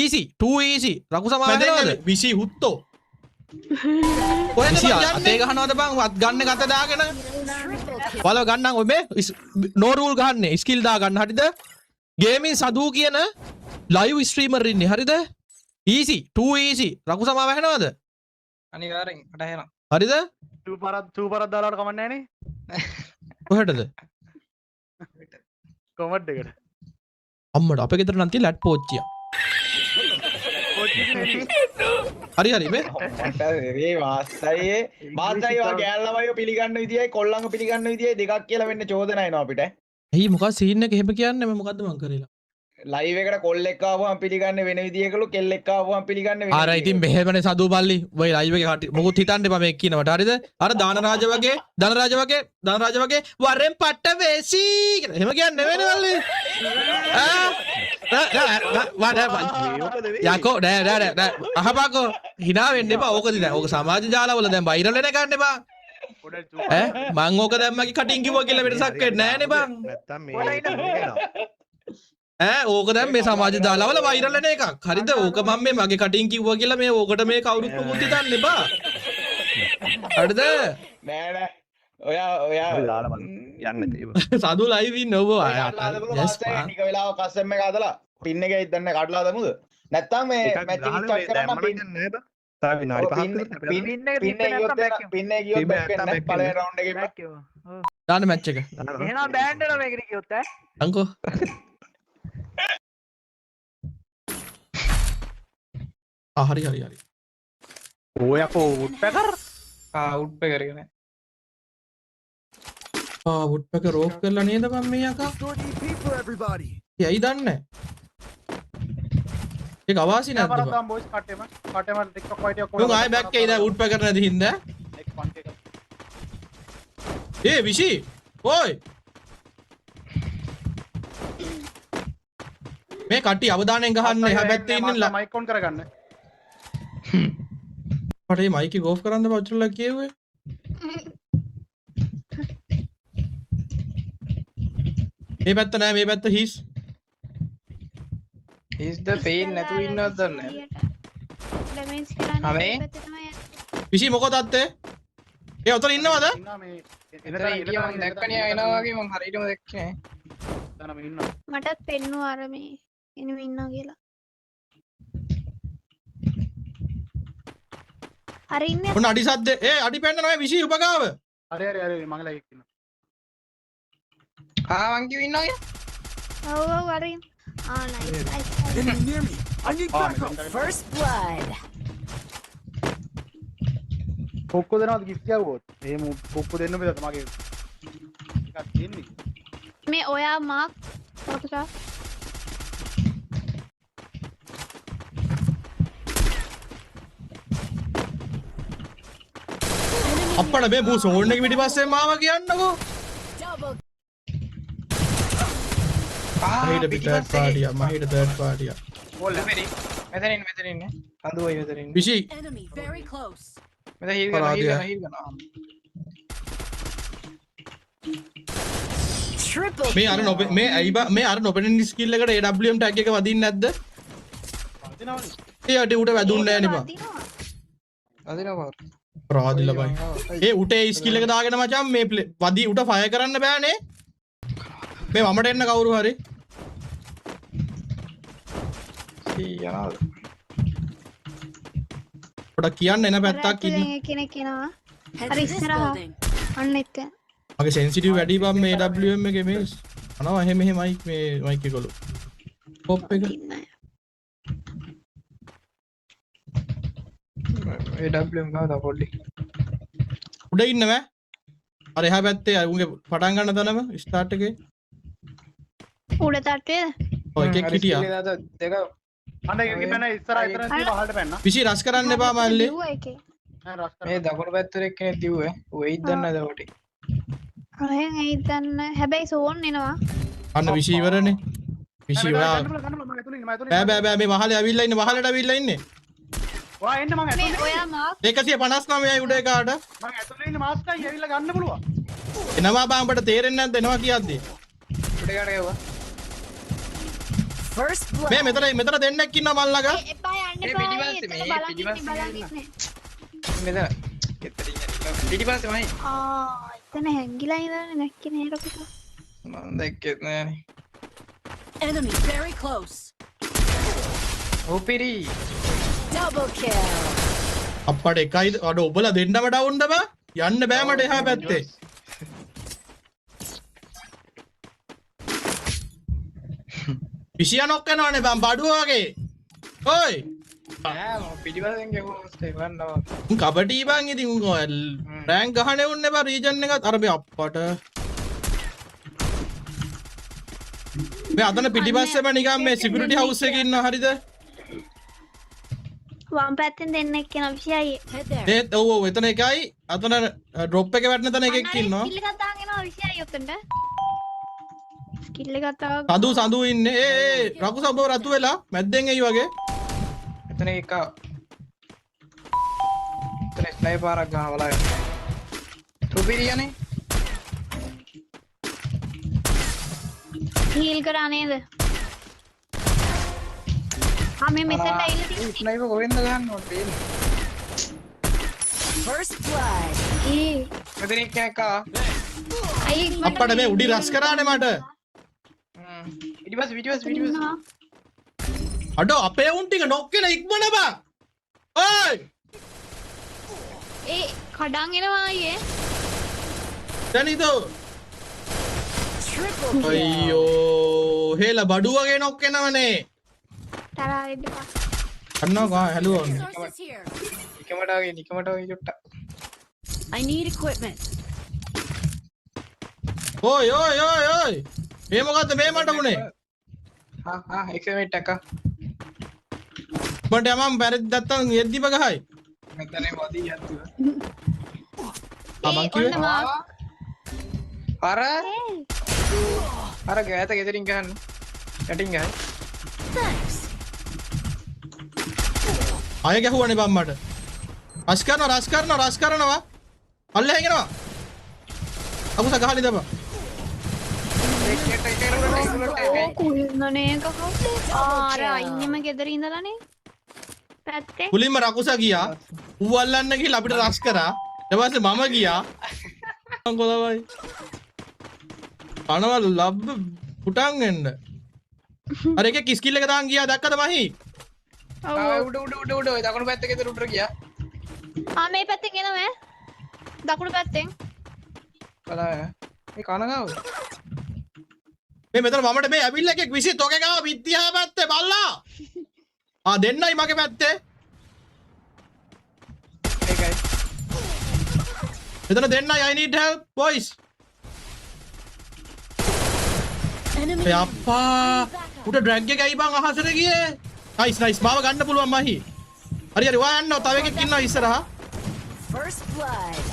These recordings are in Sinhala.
easy too easy රකු සමාව වෙනවද විසි හුත්තෝ කොහෙන්ද බං යන්නේ අතේ ගහනවද බං වත් ගන්න ගත දාගෙන බලව ගන්නම් ඔය මේ no rule ගහන්නේ skill දා ගන්න හරිද ගේමින් සදු කියන live streamer ඉන්නේ හරිද easy too easy රකු සමාව වෙනවද අනිවාර්යෙන් මට එහෙනම් හරිද two පරක් දාලාට කමක් නැහැ නේ කොහෙටද කොමඩ් එකට අම්මට අපේ ගෙදර නම් තියෙන ලැට් පෝච්චිය හරි හරි මේ ඒ වාස්සයේ මාත්‍රයි වා ගෑල්ලමයි පිළිගන්න විදියයි කොල්ලන්ව පිළිගන්න විදියයි දෙකක් කියලා වෙන්න චෝදනා එනවා අපිට ඇයි මොකක්ද සීන් එක එහෙම කියන්නේ මම මොකද්ද මං කරේලා ලයිව් එකට කොල්ලෙක් ආවම පිළිගන්නේ වෙන විදියකලු කෙල්ලෙක් ආවම පිළිගන්නේ වෙන ආර ඉතින් මෙහෙමනේ සදු බල්ලි ඔය ලයිව් එකේ මොකුත් හිතන්න එපා මේක කියනවට හරිද අර දානරාජ වගේ වරෙන් පට්ට වේසි කියලා එහෙම කියන්නේ නෙවෙයි බල්ලි යකෝ නෑ අහපකෝ hina වෙන්න එපා ඕකද නෑ ඕක සමාජ ජාලවල දැන් වෛරල් වෙන ගන්න එපා ඈ මං ඕක දැම්මගේ කටින් කිව්වා කියලා වෙනසක් වෙන්නේ නෑනේ බං නැත්තම් මේ ඕක දැන් මේ සමාජ දාලාවල වෛරල් වෙන එකක්. හරිද? ඕක මම මේ මගේ කටින් කිව්වා කියලා මේ ඕකට මේ කවුරුත් මොකුත් හිතන්න එපා. හරිද? නෑ ඔයා දාලා යන්න තේව සාදු ලයිව් ඉන්න ඔබ. yes ටික වෙලාවක් කස්සම් එක හදලා පින් එකේ ඉදන්න කඩලා දමුද? නැත්තම් මේ මැච් එක ස්ටාර්ට් කරන්න පින් එක ගියොත් බැක් වෙන්න පළවෙනි රවුන්ඩ් එකේ දාන්න මැච් එක. එහෙනම් බෑන්ඩ් එක මේකට කියොත් ඈ අංකෝ. හරි ඕයකෝ උඩ්පැකර් උඩ් පෙකරගෙන වුඩ්පැකර් ඕෆ් කරලා නේද බම් මේ යකා ඇයි දන්නේ ඒක අවාසි නැද්ද බං බොයිස් කටේම ටිකක් වයිට් උන් ආයෙ බෑක් එකේ ඉඳලා වුඩ්පැකර් නැති හින්දා විෂි ඔයි මේ කට්ටිය අවධානයෙන් ගහන්න එහා පැත්තේ ඉන්න මයික් ඔන් කරගන්න මට මේ මයික් එක ඕෆ් කරන්න බචුල්ලා කියෙව්වේ මේ පැත්ත නෑ මේ පැත්ත හිස් is the pain නැතුව ඉන්නවද දන්නේ ඩැමේජ් කරන්නේ අනේ? පැත්තේ තමයි යන්නේ. විෂි මොකද අත්තේ ඒ උතන ඉන්නවද ඉන්නවා මේ එතන හිටියා මම දැක්කනේ එනවා වගේ මම හරියටම දැක්කේ එතනම ඉන්නවා මටත් පෙන්නුවා අර මේ එනම ඉන්නවා කියලා. හරි ඉන්නේ ඔන්න අඩි සද්ද අඩි පැන්න නෑ විෂි උපගාව හරි මංගලා එක්ක ඉන්නවා මං කිව්ව ඉන්නවා කිය ඔව් ඔව් හරි නයිස් First blood. කොක්ක දෙනවද ගිෆ්ට් ගාවොත් එහෙම කොක්ක දෙන්න බෑ තමගේ ටිකක් තියෙන්නේ මේ ඔයා මාක් පොතක අප්පඩ මේ බූ සෝන් එක පිටිපස්සේ මාව කියන්නකෝ මහිට third party මහිට third party මෙතන ඉන්න හඳුවයි මෙතන ඉන්න විෂි Enemy very close. මෙතන හීල් පරාදියා. කරනවා Triple. මේ අර නොපෙ මේ ඇයි බා මේ අර නොපෙනෙන ස්කිල් එකට AWM ටැග් එක වදින්නේ නැද්ද වදිනවනේ ඒ අඩේ උට වැදුන්නේ නැහැ නේ බා අදිනවා ප්‍රාදිලා බයි ඒ උටේ ස්කිල් එක දාගෙන මචං මේ වදි උට ෆයර් කරන්න බෑනේ මේ වමට එන්න කවුරු හරි යනවා පොඩක් කියන්න එන පැත්තක් ඉන්න කෙනෙක් එනවා. Head හරි to this ඉස්සරහා. building. අන්න එක්ක. මගේ සෙන්සිටිව් වැඩි බම් මේ AWM එකේ මේ අනවා එහෙම මයික් මේ මයික් එකවලු පොප් එක ඉන්නේ. AWM ගාව පොඩ්ඩි උඩ ඉන්නව අර එහා පැත්තේ අර උන්ගේ පටන් ගන්න තැනම ස්ටාර්ට් එකේ උඩ තට්ටුවේද? ඔය එකෙක් හිටියා දෙක අන්න එකකින් පැන ඉස්සරහා ඉතන තියෙන වහලට පැන්න විසි රස් කරන්න එපා මල්ලි කිව්වා එකේ. නෑ රස් මේ දකුණු පැත්තට එක්කෙනෙක් දිව්වේ ඌ එයිද දන්නේ නැද ඔටි අහෙන් ඒ දන්න හැබැයි සෝන් එනවා. අන්න විසි ඉවරනේ විසි ඔයා ගන්න මම ඇතුළේ ඉන්න බෑ මේ වහලේ ඇවිල්ලා ඉන්නේ වහලට ඇවිල්ලා ඉන්නේ ඔයා එන්න මම මේ ඇතුළේ ඔයා මාක් 159යි උඩ එකාට මම ඇතුළේ ඉන්න මාස්ටර්යි ඇවිල්ලා ගන්න පුළුවන් එනවා බා උඹට තේරෙන්නේ නැද්ද එනවා කියද්දි උඩ ගාඩ ගියා First blood. මේ මෙතන දෙන්නෙක් ඉන්නවා මල් ළඟ. එපා යන්න ඒ එපා. පිටිපස්සේ එතන මේ බලන් පිටිපස්සේ ඉන්නේ, බලන් ඉන්නවා. ඉන්නේ. මෙතන කෙතරින් යනවා පිටිපස්සේ මයි එතන හැංගිලා ඉඳලානේ දැක්කේ නේද රකුසා. මම දැක්කේ නෑනේ Enemy very close. ඕපිරි Double kill. අප්පට එකයි අඩ ඔබලා දෙන්නම ඩවුන්ද බා යන්න බෑ මට එහා පැත්තේ. විෂය නොක් කරනවනේ බම් බඩුව වගේ. ඔයි ඈ මම පිටිපස්සෙන් ගෙවුවොත් එවන්නවා උන් කබඩී බං ඉතින් උන් රෑන්ක් ගහන්නේ උන්නේ බා රීජන් එකත් අර මේ අප්පට මේ අතන පිටිපස්සෙම නිකන් මේ සිකියුරිටි හවුස් එකේ ඉන්න හරිද? වම් පැත්තෙන් දෙන්නෙක් කියන විෂයයි. Head there. ඒත් ඔව් එතන එකයි අතන ඩ්‍රොප් එකේ වැටෙන තැන එකෙක් ඉන්නවා. ස්කිල් එකක් දාගෙන යනවා විෂයයි උතෙන්ට. ස්කිල් එකක් දාගෙන සඳු ඉන්නේ ඒ රකු සබව රතු වෙලා මැද්දෙන් එයි වගේ. එතන එක එතන ස්නයිපරක් ගහවලා ඕපිරියනේ හීල් කරා නේද? මේ මෙතෙන්ට ඇවිල්ලා තියෙන්නේ. ස්නයිපර් කොහෙන්ද ගන්නවද දෙන්නේ First blood. ඒ මෙතන එක්කෙනෙක් ආවා අයි අප්පට මේ උඩි රස් කරානේ මට. පිටිපස්සේ අඩෝ අපේ උන් ටික නොක්කෙන ඉක්මන බං. ඔයි ඒ කඩන් එනවා අයියේ. දැනිදෝ Triple kill. අයියෝ හේලා බඩු වගේ නොක්කෙනවනේ. තරහා වෙන්න එපා. අන්නවා හැලුවා. Sources here. නිකමට වගේ චුට්ටක් I need equipment. ඔයි මේ මොකද්ද මේ මට උනේ? එක්සමේට් එක මට යමම් බැරි නැත්තම් යෙද්දිම ගහයි. මෙතන වදී යද්දිව මං කිව්වේ ඔන්න මාක්. අර ගෑත ගෙදරින් ගහන්න යටින් ගහයි Thanks. අය ගැහුවනේ බම් මට. රස් කරනවා. අල්ල හැගෙනවා. අකුස ගහලි දබා. කුල්නනේ කකෝ. ආර අයින්නෙම ගෙදර ඉඳලානේ. පැත්තේ. මුලින්ම රකුස ගියා. ඌ අල්ලන්න ගිහලා අපිට රස් කරා. ඊට පස්සේ මම ගියා. කොළවයි. අනවල් ලබ්බ පුටන් එන්න. අර එකේ කිස්කිල් එක දාන් ගියා දැක්කද මහි? උඩ ඔය දකුණු පැත්තේ ගෙදර උඩට ගියා මේ පැත්තෙන් එනවා ඈ. දකුණු පැත්තෙන්. බලන්න මේ කනගාව මේ මෙතන මමට මේ ඇවිල්ලා එකෙක් විසි තොගේ ගාව විත්තිහා පැත්තේ බල්ලා. දෙන්නයි මගේ පැත්තේ. ඒකයි මෙතන දෙන්නයි I need help boys. Enemy. ඒ අප්පා උඩ ඩ්‍රැග් එක ඇයි බං අහසට ගියේ? නයිස් මාව ගන්න පුළුවන් මහි. හරි ඔයා යන්නවා තව එකෙක් ඉන්නවා ඉස්සරහා. First blood.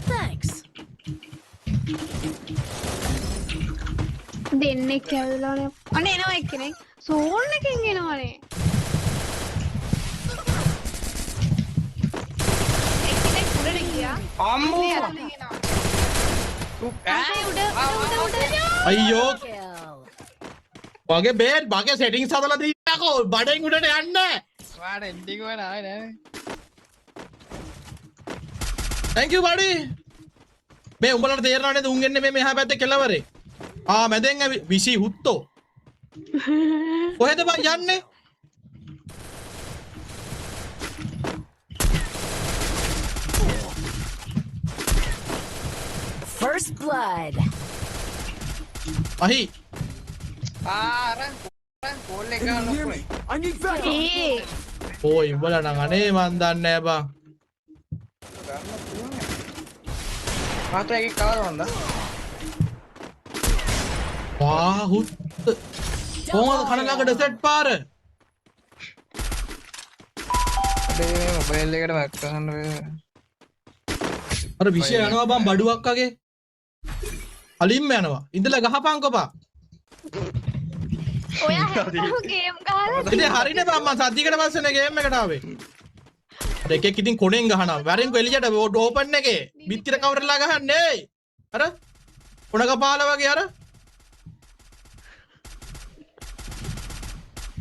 Thanks. දෙන්නෙක් ඇවිල්ලානේ. අනේ එනවා එක්කෙනෙක්. සෝන් එකෙන් එනවනේ. එක්කෙනෙක් උඩට ගියා. අම්මෝ මේ අතෙන් එනවා. උඩ. අයියෝ Kill. වගේ බේත් මගේ සෙටින්ග්ස් හදලා දීලාකෝ බඩෙන් උඩට යන්න. වාඩ එන්ඩිං වල ආවේ නෑ thank you buddy. මේ උඹලට තේරෙනව නේද උන් එන්නේ මේ මෙහා පැත්තේ කෙළවරේ. මැදෙන් විසි හුත්තෝ. කොහෙද බං යන්නේ? First blood. අහි අර කෝල් එක ගන්න ඕනේ ඒ ඕයි උඹලා නම් අනේ මන් දන්නේ නෑ බං. මාත්‍ර එකක් කවරවන්ද හුත් කොහොමද කනගාකට සෙට් පාර? මේ මොබයිල් එකට වැක් කරන්න වේ අර විෂය යනවා බං බඩුවක් වගේ. අලින්ම යනවා. ඉඳලා ගහපන්කෝ බං. ඔයා ගේම් ගහලා ඉතින් හරිනේ බං මං සද්දිකට පස්සේනේ ගේම් එකට ආවේ. අර එකෙක් ඉතින් කොණෙන් ගහනවා. වැරෙන්කෝ එළියට ඕපන් එකේ බිත්තිර කවරලා ගහන්නේ. අර කොණ කපාලා වගේ අර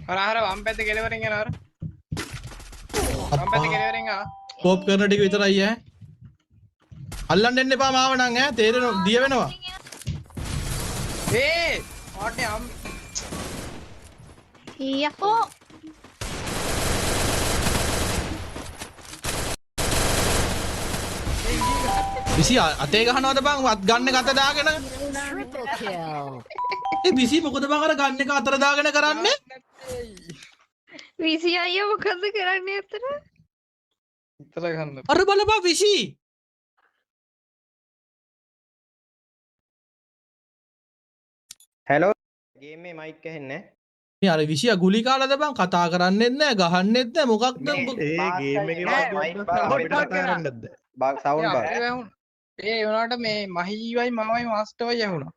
හර වම් පැත්තේ කෙලවරින් යනවා අර. වම් පැත්තේ කෙලවරින් ආ. කෝප් කරන ටික විතරයි ඈ. අල්ලන්න එන්න එපා මාව නම් ඈ තේරෙනව දිය වෙනවා. ඒ ඕටේ අම් යකෝ විසි අතේ ගහනවද බං වත් ගන්න එක අත දාගෙන. Triple kill. ඒ විසි මොකද බං අර ගන්න එක අතර දාගෙන කරන්නේ? විසි අයියා මොකද කරන්නේ අතට? ඉතල ගන්න. අර බලපන් විසි. හැලෝ ගේම් මේ මයික් ඇහෙන්නේ මේ අර විසිය ගුලි කාලාද බං කතා කරන්නෙත් නෑ ගහන්නෙත් නෑ මොකක්ද ඒ ගේම් එකේ අපිට කතා කරන්නද සවුන්ඩ් බා ඒ වුණාට මේ මහීවයි මමයි මාස්ටර්වයි යහුණා.